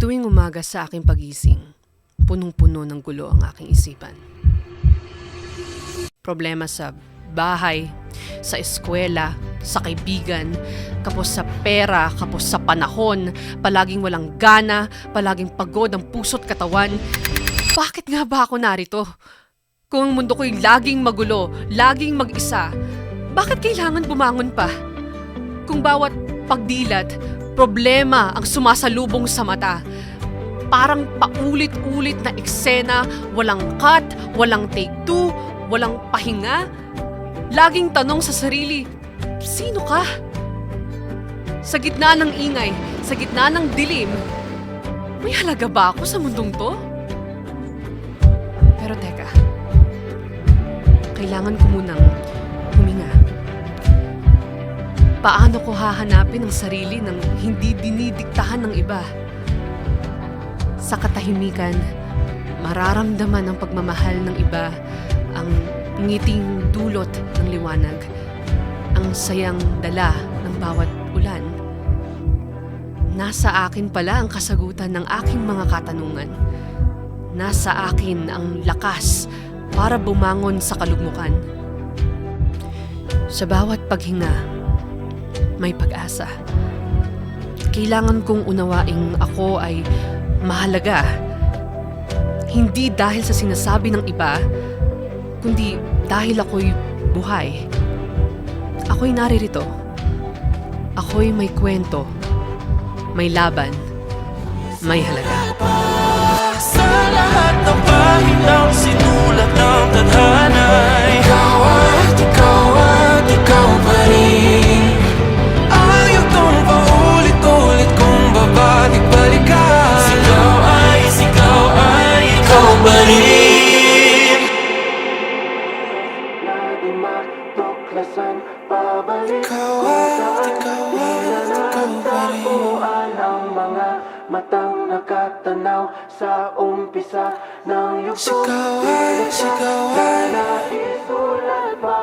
Tuwing umaga sa aking pagising, punong-puno ng gulo ang aking isipan. Problema sa bahay, sa eskwela, sa kaibigan, kapos sa pera, kapos sa panahon, palaging walang gana, palaging pagod ang puso't katawan. Bakit nga ba ako narito? Kung ang mundo ko'y laging magulo, laging mag-isa, bakit kailangan bumangon pa? Kung bawat pagdilat, problema ang sumasalubong sa mata. Parang paulit-ulit na eksena, walang cut, walang take two, walang pahinga. Laging tanong sa sarili, sino ka? Sa gitna ng ingay, sa gitna ng dilim, may halaga ba ako sa mundong to? Pero teka, kailangan ko munang huminga. Paano ko hahanapin ang sarili nang hindi dinidiktahan ng iba? Sa katahimikan, mararamdaman ang pagmamahal ng iba, ang ngiting dulot ng liwanag, ang sayang dala ng bawat ulan. Nasa akin pala ang kasagutan ng aking mga katanungan. Nasa akin ang lakas para bumangon sa kalugmukan. Sa bawat paghinga, may pag-asa. Kailangan kong unawaing ako ay mahalaga. Hindi dahil sa sinasabi ng iba, kundi dahil ako'y buhay. Ako'y naririto. Ako'y may kwento, may laban, may halaga. Sa lahat ng pahinang sinulat ng tadhana, ikaw at ikaw pa rin. Ayaw tong paulit-ulit kung babalik-balikan. Sigaw ay ikaw pa rin. Lagi matuklasan, pabalik. Ikaw at ikaw pa rin. Ang mga matang nakatanaw sa umpisa ng yugto. Sigawan na isulat pa.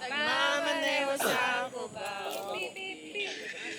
Mama never saw